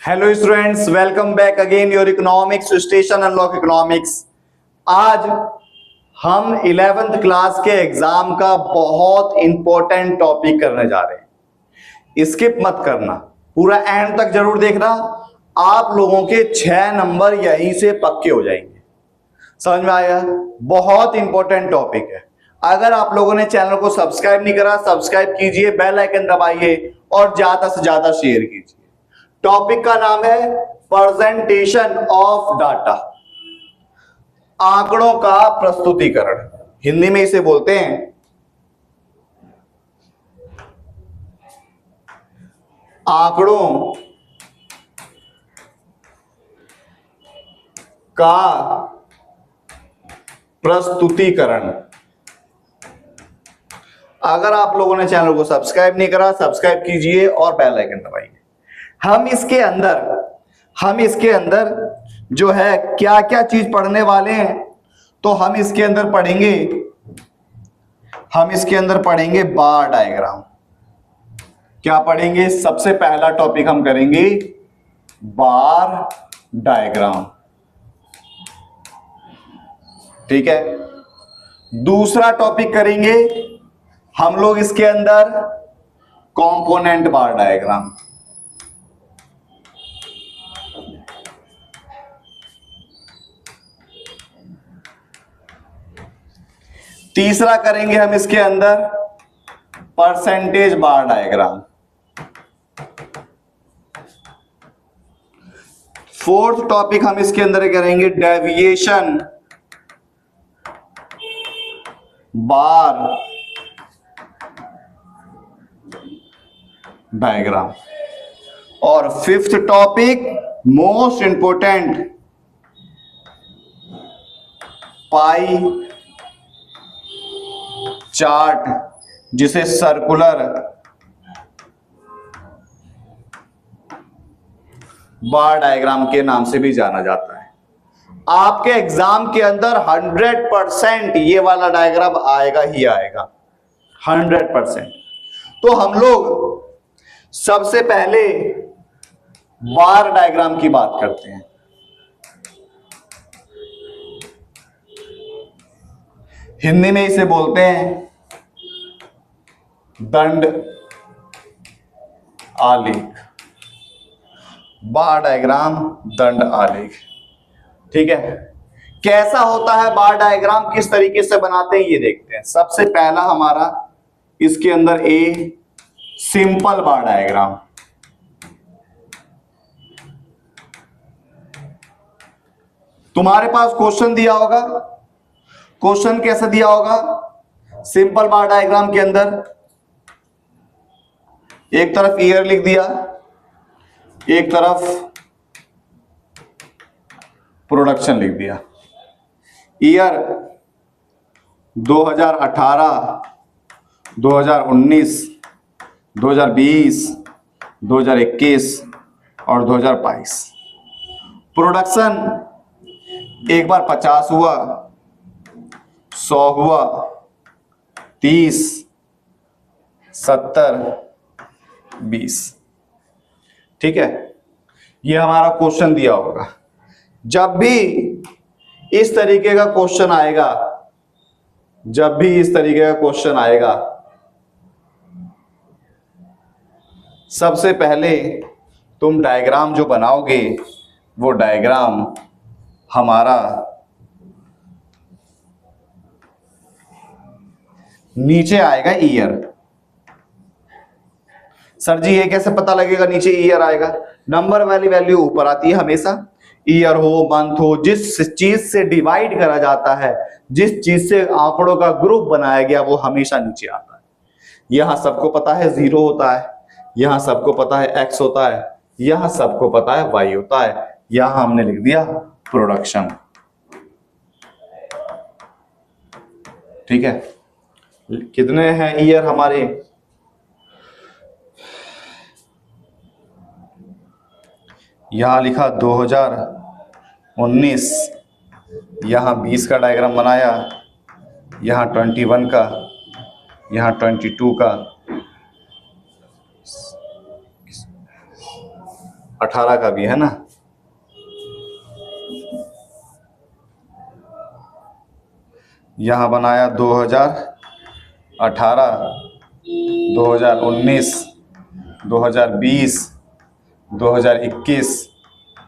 Hello students, welcome back again your economics station unlock economics. आज हम 11th class के exam का बहुत इंपॉर्टेंट टॉपिक करने जा रहे हैं। स्किप मत करना, पूरा एंड तक जरूर देखना। आप लोगों के 6 नंबर यहीं से पक्के हो जाएंगे। समझ में आया? बहुत इंपॉर्टेंट टॉपिक है। अगर आप लोगों ने चैनल को सब्सक्राइब नहीं करा, सब्सक्राइब कीजिए, बेल आइकन दबाइए और ज्यादा से ज्यादा शेयर कीजिए। टॉपिक का नाम है प्रेजेंटेशन ऑफ डाटा, आंकड़ों का प्रस्तुतिकरण। हिंदी में इसे बोलते हैं आंकड़ों का प्रस्तुतिकरण। अगर आप लोगों ने चैनल को सब्सक्राइब नहीं करा, सब्सक्राइब कीजिए और बेल आइकन दबाइए। हम इसके अंदर जो है क्या क्या चीज पढ़ने वाले हैं, तो हम इसके अंदर पढ़ेंगे बार डायग्राम। क्या पढ़ेंगे? सबसे पहला टॉपिक हम करेंगे बार डायग्राम, ठीक है। दूसरा टॉपिक करेंगे हम लोग इसके अंदर कंपोनेंट बार डायग्राम। तीसरा करेंगे हम इसके अंदर परसेंटेज बार डायग्राम। फोर्थ टॉपिक हम इसके अंदर करेंगे डेविएशन बार डायग्राम। और fifth topic most important, pie chart, जिसे सर्कुलर बार डायग्राम के नाम से भी जाना जाता है। आपके एग्जाम के अंदर 100% ये वाला डायग्राम आएगा ही आएगा, 100%। तो हम लोग सबसे पहले बार डायग्राम की बात करते हैं। हिंदी में इसे बोलते हैं दंड आलेख। बार डायग्राम, दंड आलेख, ठीक है। कैसा होता है बार डायग्राम, किस तरीके से बनाते हैं ये देखते हैं। सबसे पहला हमारा इसके अंदर सिंपल बार डायग्राम। तुम्हारे पास क्वेश्चन दिया होगा, क्वेश्चन कैसा दिया होगा? सिंपल बार डायग्राम के अंदर एक तरफ ईयर लिख दिया, एक तरफ प्रोडक्शन लिख दिया। ईयर 2018, 2019, 2020, 2021 और 2022। प्रोडक्शन एक बार 50 हुआ, 100 हुआ, 30, 70, 20, ठीक है। ये हमारा क्वेश्चन दिया होगा। जब भी इस तरीके का क्वेश्चन आएगा, सबसे पहले तुम डायग्राम जो बनाओगे, वो डायग्राम हमारा नीचे आएगा ईयर। सर जी ये कैसे पता लगेगा नीचे ईयर आएगा? नंबर वाली वैल्यू ऊपर आती है हमेशा। ईयर हो, मंथ हो, जिस चीज से डिवाइड करा जाता है, जिस चीज से आंकड़ों का ग्रुप बनाया गया, वो हमेशा नीचे आता है। यहां सबको पता है 0 होता है, यहां सबको पता है x होता है, यहां सबको पता है y होता है। यहां हमने लिख दिया प्रोडक्शन, ठीक है। कितने हैं ईयर हमारे? यहां लिखा 2019, यहां 20 का डायग्राम बनाया, यहां 21 का, यहां 22 का, 18 का भी है ना, यहां बनाया 2018, 2019, 2020, 2021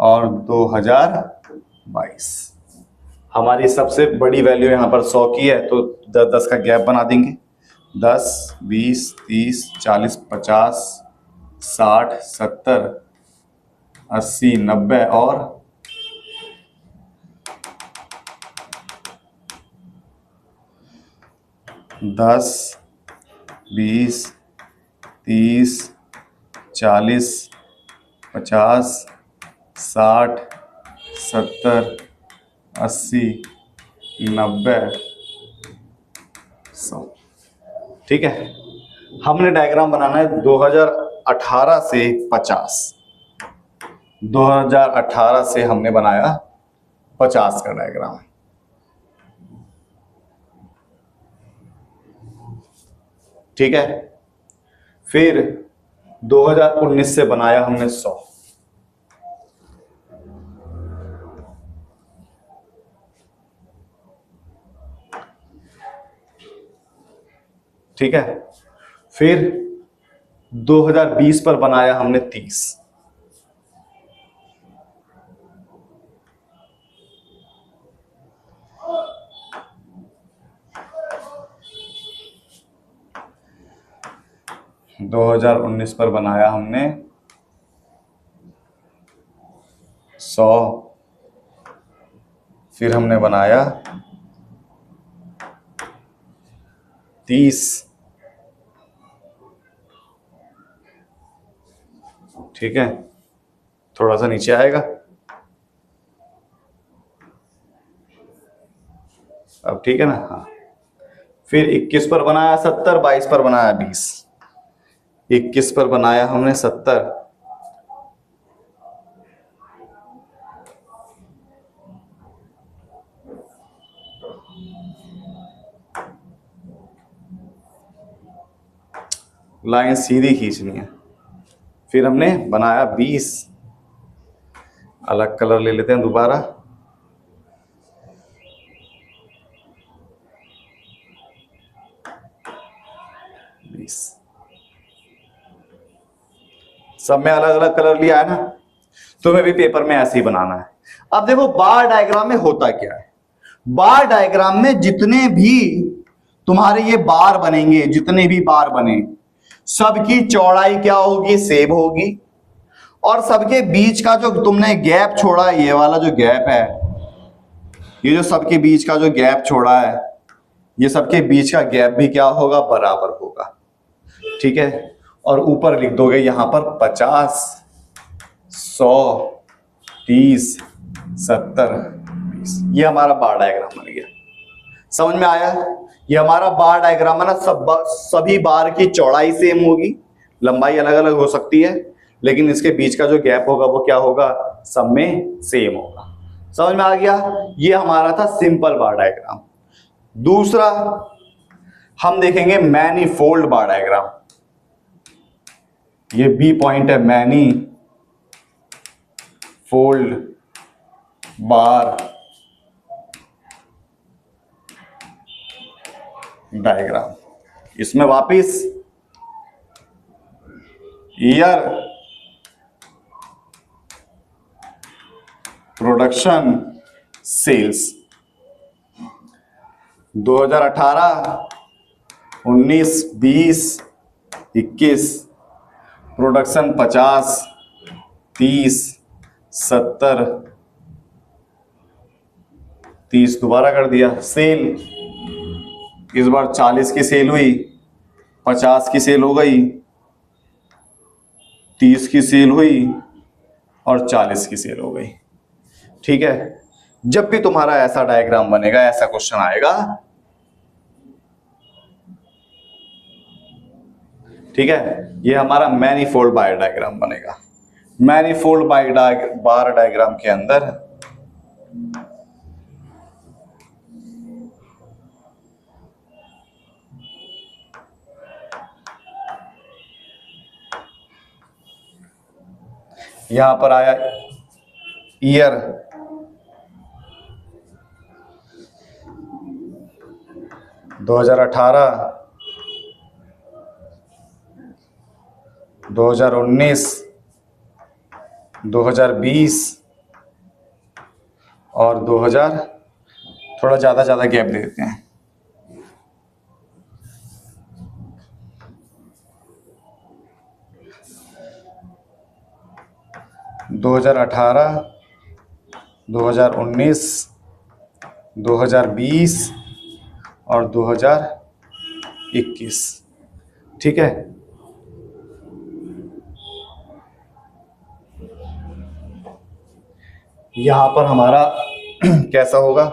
और 2022। हमारी सबसे बड़ी वैल्यू यहाँ पर 100 की है, तो 10-10 का गैप बना देंगे। 10, 20, 30, 40, 50, 60, 70, 80, 90 और 10, 20, 30, 40, 50, 60, 70, 80, 90, 100। ठीक है, हमने डायग्राम बनाना है 2018 से 50। 2018 से हमने बनाया 50 का डायग्राम। ठीक है, फिर 2019 से बनाया हमने 100। ठीक है, फिर 2020 पर बनाया हमने 30। दो 2019 पर बनाया हमने 100। फिर हमने बनाया 30। ठीक है, थोड़ा सा नीचे आएगा। अब ठीक है ना, हाँ। फिर 21 पर बनाया 70, 22 पर बनाया 20। 21 पर बनाया हमने 70, लाइन सीधी खींचनी है। फिर हमने बनाया 20, अलग कलर ले लेते हैं दोबारा। सब में अलग अलग कलर लिया है ना, तुम्हें भी पेपर में ऐसे ही बनाना है। अब देखो बार डायग्राम में होता क्या है। बार डायग्राम में जितने भी तुम्हारे ये बार बनेंगे, जितने भी बार बने, सबकी चौड़ाई क्या होगी, सेम होगी। और सबके बीच का जो तुमने गैप छोड़ा, ये वाला जो गैप है, ये जो सबके बीच का जो गैप छोड़ा है, ये सबके बीच का गैप भी क्या होगा, बराबर होगा। ठीक है, और ऊपर लिख दोगे यहां पर 50, 100, 30, 70, 20। ये हमारा बार डायग्राम बन गया। समझ में आया? ये हमारा बार डायग्राम है ना, सभी बार की चौड़ाई सेम होगी, लंबाई अलग अलग हो सकती है, लेकिन इसके बीच का जो गैप होगा वो क्या होगा, सब में सेम होगा। समझ में आ गया? ये हमारा था सिंपल बार डायग्राम। दूसरा हम देखेंगे मैनीफोल्ड बार डायग्राम। ये बी पॉइंट है, मैनी फोल्ड बार डायग्राम। इसमें वापिस ईयर, प्रोडक्शन, सेल्स। 2018, 19, 20, 21, प्रोडक्शन 50, 30, 70, 30 दोबारा कर दिया। सेल इस बार 40 की सेल हुई, 50 की सेल हो गई, 30 की सेल हुई और 40 की सेल हो गई। ठीक है, जब भी तुम्हारा ऐसा डायग्राम बनेगा, ऐसा क्वेश्चन आएगा, ठीक है, ये हमारा मैनीफोल्ड बार डायग्राम बनेगा। मैनीफोल्ड बार डायग्राम के अंदर यहां पर आया ईयर, 2018, 2019, 2020 और 2000, थोड़ा ज़्यादा गैप दे देते हैं। दो हजार 2019, 2020 और 2021। ठीक है, यहां पर हमारा कैसा होगा,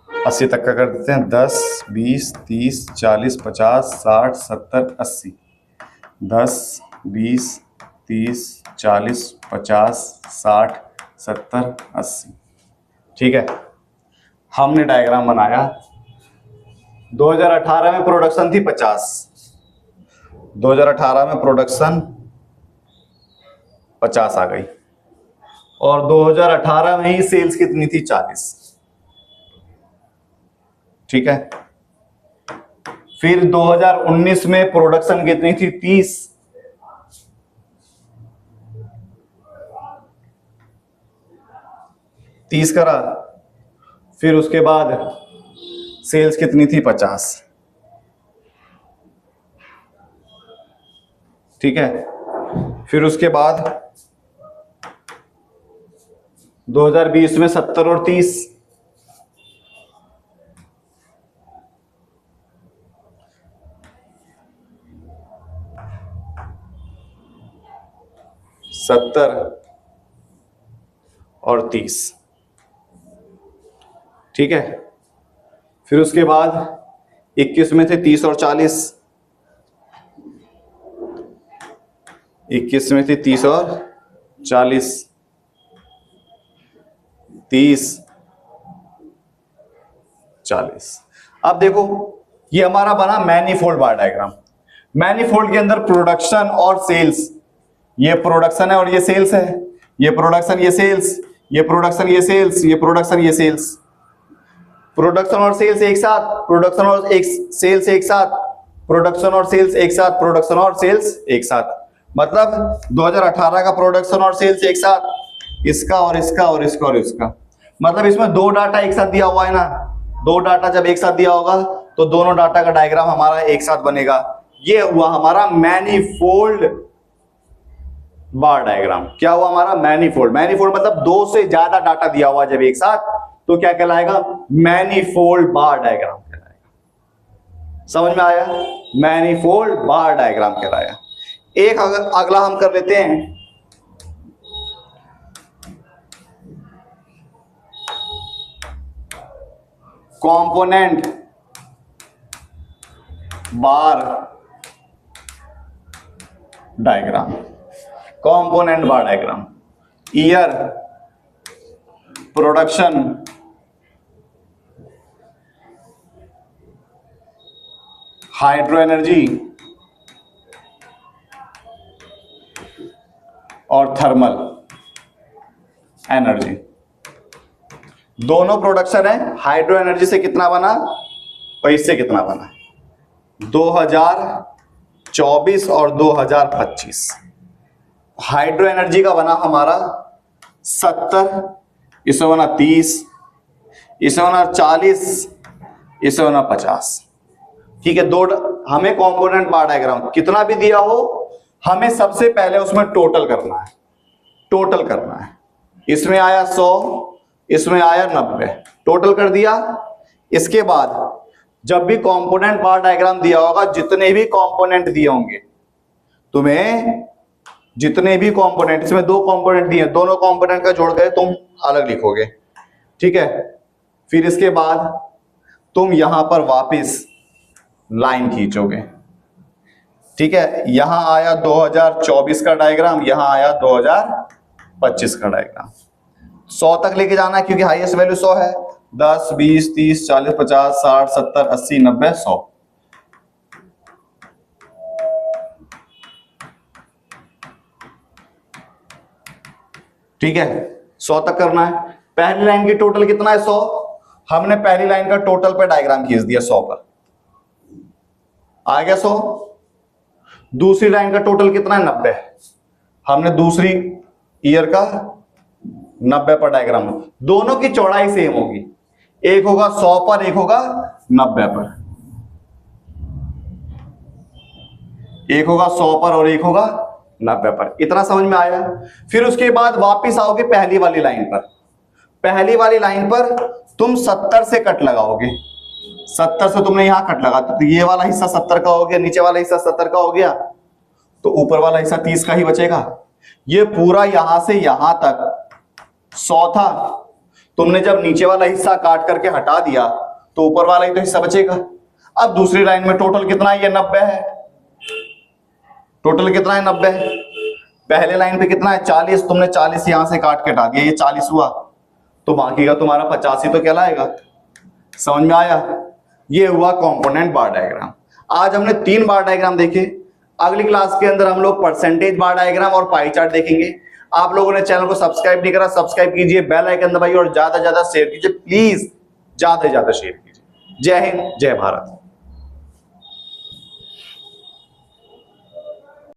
80 तक का कर देते हैं। 10, 20, 30, 40, 50, 60, 70, 80। 10, 20, 30, 40, 50, 60, 70, 80। ठीक है, हमने डायग्राम बनाया। 2018 में प्रोडक्शन थी 50, 2018 में प्रोडक्शन 50 आ गई, और 2018 में ही सेल्स कितनी थी, 40। ठीक है, फिर 2019 में प्रोडक्शन कितनी थी, 30। करा, फिर उसके बाद सेल्स कितनी थी, 50। ठीक है, फिर उसके बाद 2020 में 70 और 30, 70 और 30। ठीक है, फिर उसके बाद 21 में थे 30 और 40, 21 में थे 30 और 40, 30, 40। अब देखो, ये हमारा बना मैनीफोल्ड बार डायग्राम। मैनीफोल्ड के अंदर प्रोडक्शन और सेल्स, ये प्रोडक्शन है और ये सेल्स है, ये प्रोडक्शन, ये सेल्स, ये प्रोडक्शन, ये सेल्स, ये प्रोडक्शन, ये सेल्स। प्रोडक्शन और सेल्स एक साथ, प्रोडक्शन और सेल्स एक साथ, प्रोडक्शन और सेल्स एक साथ, प्रोडक्शन और सेल्स एक साथ। मतलब 2018 का प्रोडक्शन और सेल्स एक साथ, इसका और इसका और इसका और इसका। मतलब इसमें दो डाटा एक साथ दिया हुआ है ना, दो डाटा जब एक साथ दिया होगा तो दोनों डाटा का डायग्राम हमारा एक साथ बनेगा। ये हुआ हमारा मैनीफोल्ड बार डायग्राम। क्या हुआ हमारा, मैनीफोल्ड। मैनीफोल्ड मतलब दो से ज्यादा डाटा दिया हुआ जब एक साथ, तो क्या कहलाएगा, मैनीफोल्ड बार डायग्राम कहलाएगा। समझ में आया, मैनीफोल्ड बार डायग्राम कहलाया। एक अगला हम कर लेते हैं, component bar diagram. Component bar diagram, year, production, hydro energy और थर्मल एनर्जी। दोनों प्रोडक्शन है, हाइड्रो एनर्जी से कितना बना और इससे कितना बना, 2024 और 2025। हाइड्रो एनर्जी का बना हमारा 70, इससे बना 30, इससे बना 40, इससे बना 50। ठीक है, दो हमें कंपोनेंट बार डायग्राम कितना भी दिया हो, हमें सबसे पहले उसमें टोटल करना है, टोटल करना है। इसमें आया 100, इसमें आया 90, टोटल कर दिया। इसके बाद जब भी कंपोनेंट बार डायग्राम दिया होगा, जितने भी कंपोनेंट दिए होंगे तुम्हें, जितने भी कंपोनेंट, इसमें दो कंपोनेंट दिए, दोनों कंपोनेंट का जोड़ कर तुम अलग लिखोगे। ठीक है, फिर इसके बाद तुम यहां पर वापस लाइन खींचोगे। ठीक है, यहां आया 2024 का डायग्राम, यहां आया 2025 का डायग्राम। 100 तक लेके जाना है क्योंकि हाईएस्ट वैल्यू 100 है। 10, 20, 30, 40, 50, 60, 70, 80, 90, 100। ठीक है, 100 तक करना है। पहली लाइन की टोटल कितना है 100, हमने पहली लाइन का टोटल पे डायग्राम खींच दिया 100 पर, आ गया 100। दूसरी लाइन का टोटल कितना है 90, हमने दूसरी ईयर का 90 पर डायग्राम, दोनों की चौड़ाई सेम होगी, एक होगा 100 पर, एक होगा 90 पर, एक होगा 100 पर और एक होगा 90 पर। इतना समझ में आया। फिर उसके बाद वापस आओगे पहली वाली लाइन पर, पहली वाली लाइन पर तुम 70 से कट लगाओगे, 70 से तुमने यहां कट लगा तो ये वाला हिस्सा 70 का हो गया, नीचे वाला हिस्सा 70 का हो गया, तो ऊपर वाला हिस्सा 30 का ही बचेगा। ये पूरा यहां से यहां तक 100 था, तुमने जब नीचे वाला हिस्सा काट करके हटा दिया तो ऊपर वाला ही तो हिस्सा बचेगा। अब दूसरी लाइन में टोटल कितना है, ये 90 है, टोटल कितना है 90, पहले लाइन पे कितना है 40, तुमने 40 यहां से काट के हटा दिया, ये 40 हुआ, तो बाकी का तुम्हारा 85 तो कहलाएगा। समझ में आया। ये हुआ कंपोनेंट बार डायग्राम। आज हमने 3 बार डायग्राम देखे, अगली क्लास के अंदर हम लोग परसेंटेज बार डायग्राम और पाई चार्ट देखेंगे। आप लोगों ने चैनल को सब्सक्राइब नहीं करा, सब्सक्राइब कीजिए, बेल आइकन दबाइए और ज्यादा से ज्यादा शेयर कीजिए, प्लीज ज्यादा से ज्यादा शेयर कीजिए। जय हिंद, जय भारत।